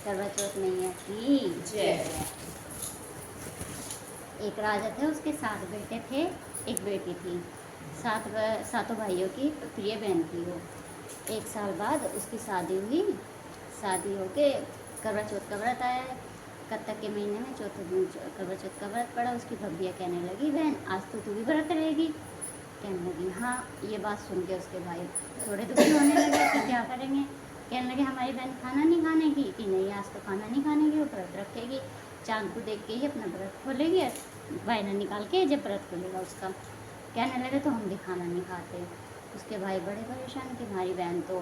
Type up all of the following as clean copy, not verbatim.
करवा चौथ मैया की जय। एक राजा थे, उसके 7 बेटे थे, एक बेटी थी। सातों भाइयों की प्रिय बहन थी वो। 1 साल बाद उसकी शादी हुई। शादी होके करवा चौथ का व्रत आया है। कत्तक के महीने में चौथे दिन करवा चौथ का व्रत पड़ा। उसकी भव्या कहने लगी, बहन आज तो तू भी व्रत रहेगी। कहने लगी हाँ। ये बात सुन के उसके भाई थोड़े दुखी होने लगे कि क्या करेंगे। कहने लगे हमारी बहन खाना नहीं खाने की, कि नहीं आज तो खाना नहीं खाने की, वो व्रत रखेगी। चांद को देख के ही अपना व्रत खोलेगी, वायना निकाल के जब व्रत खोलेगा उसका। कहने लगे तो हम भी खाना नहीं खाते। उसके भाई बड़े परेशान कि हमारी बहन तो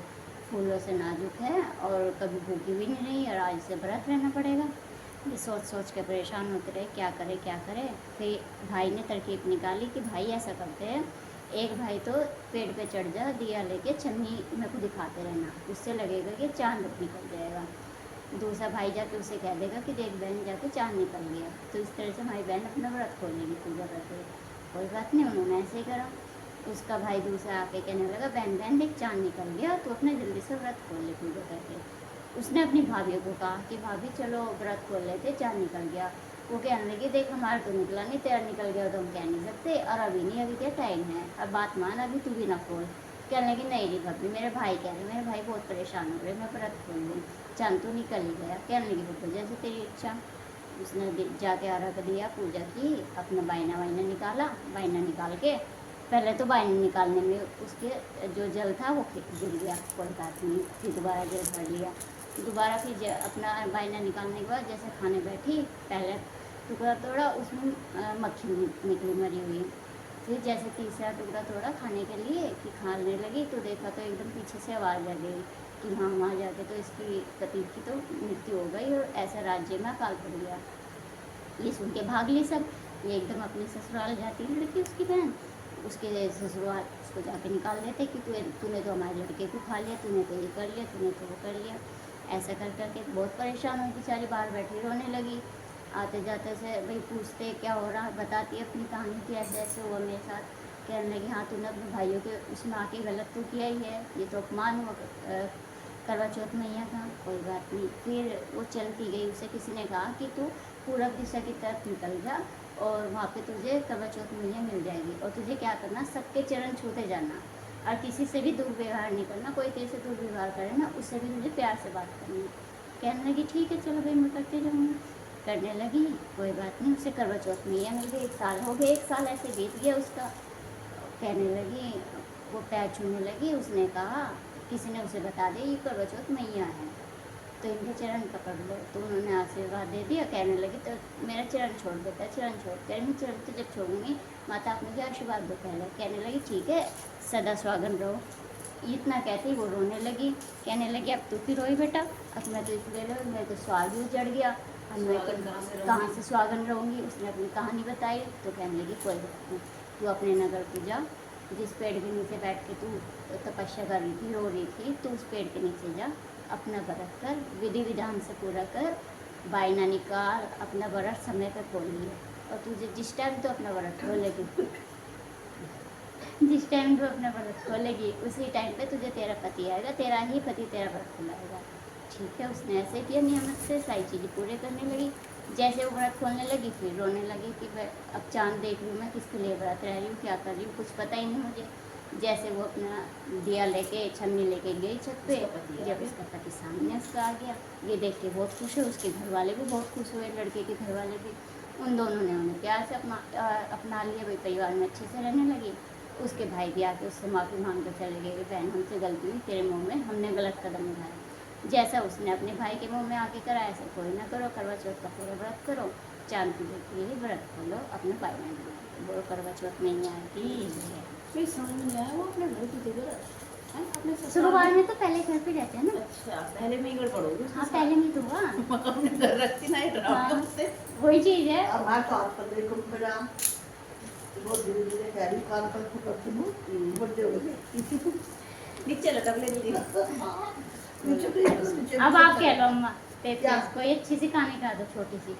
फूलों से नाजुक है और कभी भूखी भी नहीं रही और आज से व्रत रहना पड़ेगा। ये सोच सोच के परेशान होते रहे, क्या करे क्या करे। फिर भाई ने तरकीब निकाली कि भाई ऐसा करते हैं, एक भाई तो पेड़ पे चढ़ जा, दिया लेके छन्नी में को दिखाते रहना, उससे लगेगा कि चांद निकल जाएगा। दूसरा भाई जाके उसे कह देगा कि देख बहन जाके चांद निकल गया। तो इस तरह से हमारी बहन अपना व्रत खोलेगी, पूजा करके। कोई बात नहीं, उन्होंने ऐसे ही करा। उसका भाई दूसरा आके कहने लगा, बहन बहन देख चांद निकल गया, तो अपने जल्दी से व्रत खोल ले पूजा करके। उसने अपनी भाभी को कहा कि भाभी चलो व्रत खोल लेते, चांद निकल गया। वो कहने लगी, देख हमारा तो निकला नहीं, तेरा निकल गया तो हम कह नहीं सकते, और अभी नहीं, अभी क्या टाइम है, अब बात मान, अभी तू भी ना खोल। कहने लगी नहीं भाभी, मेरे भाई कह रहे, मेरे भाई बहुत परेशान हो रहे, मैं व्रत खोल लूँ, चांद तो निकल ही गया। कहने लगी तो जैसे तेरी इच्छा। उसने जाके अर्घ दिया, पूजा की, अपना बायना वायना निकाला। बायना निकाल के पहले तो बायना निकालने में उसके जो जल था वो गिर गया, कोई बात नहीं, फिर दोबारा जल भर लिया। दोबारा फिर अपना बायना निकालने के बाद जैसे खाने बैठी, पहले टुकड़ा तोड़ा, उसमें मक्खी निकली मरी हुई। फिर जैसे तीसरा टुकड़ा तोड़ा खाने के लिए कि खाने लगी, तो देखा तो एकदम पीछे से आवाज़ आ गई कि हाँ वहाँ जाके तो इसकी पति की तो मृत्यु हो गई और ऐसा राज्य में अकाल पड़ गया। ये सुन के भाग ली सब। ये एकदम अपने ससुराल जाती है लड़की, उसकी बहन। उसके ससुराल उसको जाके निकाल देते कि तूने तो हमारे लड़के को खा लिया, तूने तो ये कर लिया, तूने तो वो कर लिया। ऐसा कर करके बहुत परेशान हुई बेचारी, बाहर बैठी रोने लगी। आते जाते से भाई पूछते क्या हो रहा, बताती अपनी कहानी कि ऐसे ऐसे हुआ मेरे साथ। कहने लगी हाँ तूने अपने भाइयों के उसमें आके गलत तो किया ही है, ये तो अपमान हुआ करवा चौथ मैया का। कोई बात नहीं। फिर वो चलती गई, उसे किसी ने कहा कि तू पूरब दिशा की तरफ निकल जा और वहाँ पे तुझे करवा चौथ मैया मिल जाएगी, और तुझे क्या करना, सबके चरण छूते जाना और किसी से भी दुर्व्यवहार नहीं करना। कोई तेरे से दुर्व्यवहार करे ना, उससे भी तुझे प्यार से बात करनी। कहने लगी ठीक है चलो भाई, मैं करते जाऊँगी। करने लगी, कोई बात नहीं, उसे करवा चौथ मैया मिल गई। 1 साल हो गए, 1 साल ऐसे बीत गया उसका। कहने लगी, वो पैर छूने लगी, उसने कहा, किसी ने उसे बता दिया ये करवा चौथ मैया है, तो इनके चरण पकड़ लो। तो उन्होंने आशीर्वाद दे दिया। कहने लगी तो मेरा चरण छोड़ देता, चरण छोड़, कह मैं चरण तो जब छोड़ूंगी माता आप मुझे आशीर्वाद दो पहले। कहने लगी ठीक है, सदा स्वागन रहो। इतना कहते ही वो रोने लगी। कहने लगी अब तू क्यों रोई बेटा, अब मैं तो इसलिए रोई, मेरे तो स्वाग ही उजड़ गया, अब मैं कहाँ से स्वागन रहूँगी। उसने अपनी कहानी बताई। तो कहने लगी कोई बात नहीं, तू अपने नगर को जा, जिस पेड़ के नीचे बैठ के तू तपस्या कर रही थी, रो रही थी, तो उस पेड़ के नीचे जा, अपना व्रत कर, विधि विधान से पूरा कर, बायना निकाल, अपना व्रत समय पर खोल लिया। और तुझे जिस टाइम तो अपना व्रत खोलेगी, जिस टाइम तो अपना व्रत खोलेगी उसी टाइम पे तुझे तेरा पति आएगा, तेरा ही पति तेरा व्रत खोलाएगा। ठीक है, उसने ऐसे किया, नियमित से सारी चीज़ें पूरे करने लगी। जैसे वो व्रत खोलने लगी फिर रोने लगी कि अब चांद देख लूँ, मैं किसके लिए व्रत रह रही हूँ, क्या कर रही हूँ, कुछ पता ही नहीं मुझे। जैसे वो अपना दिया लेके, छन्नी लेके गई छत पे, जब उसका पति सामने उसका आ गया, ये देख के बहुत खुश हुए, उसके घर वाले भी बहुत खुश हुए, लड़के के घर वाले भी। उन दोनों ने उन्हें प्यार से अपना लिया, भाई परिवार में अच्छे से रहने लगी। उसके भाई भी आके उससे माफ़ी मांग कर चले गए, बहन हमसे गलती हुई, तेरे मुँह में हमने गलत कदम उठाया। जैसा उसने अपने भाई के मुँह में आके करा, ऐसा कोई ना करो, करवा चौथ का पूरा व्रत करो, चांद की देखिए ही व्रत खोलो, अपने भाई बहन बोलो करवा चौथ नहीं आती। फिर समझ में आया वो अपने घर की जगह है, अपने शुरुआत में तो पहले घर पे रहते हैं ना। अच्छा पहले में ही गड़बड़ होगी। हाँ पहले में तो हुआ, अपने घर रखती ना ड्रामा से वही चीज़ है। अब मैं तो आप पर देखो मेरा बहुत धीरे धीरे कह रही कान पर पकड़ती हूँ, बड़े हो गए नीचे लटक लेती अब आप कह लो अम्मा, तेरे कोई अच्छी सी कहानी कहा दो, छोटी सी,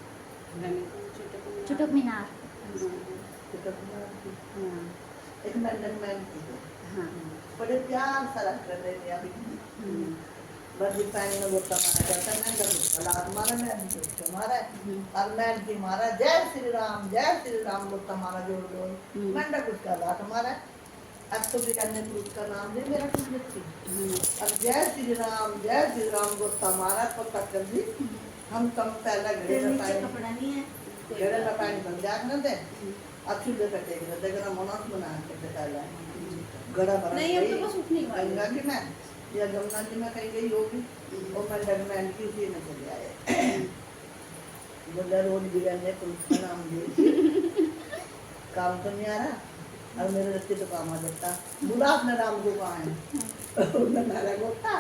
चुटुक मीनार। एक नंदन मैम थी, हाँ बड़े प्यार से रख रहे थे अभी। बड़ी पैन में गोता मारा करता मैं गलत लात मारा मैं उसको मारा और मैं की मारा जय श्री राम गोता मारा जोर जोर मैं उसका लात मारा अब तो भी करने पुरुष का नाम ले मेरा कुछ नहीं अब जय श्री राम गोता मारा तो तक कर दी हम कम पहला घड़े तेरे में नीचे पानी कपड़ा नहीं है घड़े में पानी बन जाग न दे अच्छी दे कटे देखना मोनस बना के पहला गड़ा भरा नहीं अब तो बस उठने वाली गंगा की मैं या जमुना जी में कहीं गई होगी और मैं डगमैन की उसी में चले आए बोला रोज बिगड़ने पुरुष का नाम ले काम तो नहीं आ रहा और मेरे रस्ते तो काम आ जाता बुला अपने राम को कहा है उन्होंने मेरा गोता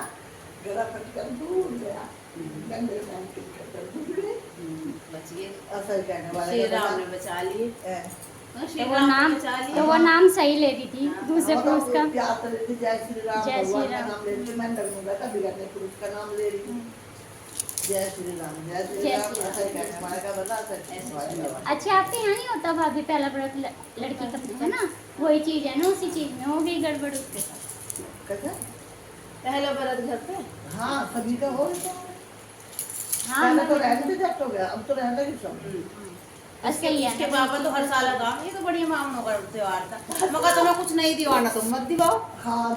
गला पटकर दूर गया गंगे में कर दूर गए बच गए असर कहने वाला श्री राम ने बचा लिए तो वो नाम सही ले रही थी दूसरे पुरुष का। जय श्री राम जय श्री भगवान का राम। नाम ले रही मैं डगूंगा तब बिगड़ने पुरुष का नाम ले रही जय श्री राम जय श्री राम। असर कहने वाला का बता असर अच्छा आपके यहाँ नहीं होता भाभी पहला व्रत लड़की का होता ना वही चीज है ना उसी चीज में हो गई गड़बड़ उसके साथ। कैसा पहला व्रत घर पे हाँ सभी का हो गया हाँ पहले तो मैं- रहने से जट हो गया अब तो रहना कि सब सही है उसके ना। पापा तो हर साल आता ये तो बढ़िया मामलों का त्योहार था मगर तुम्हें कुछ नहीं दिवाना तुम मत दिवाओ हाँ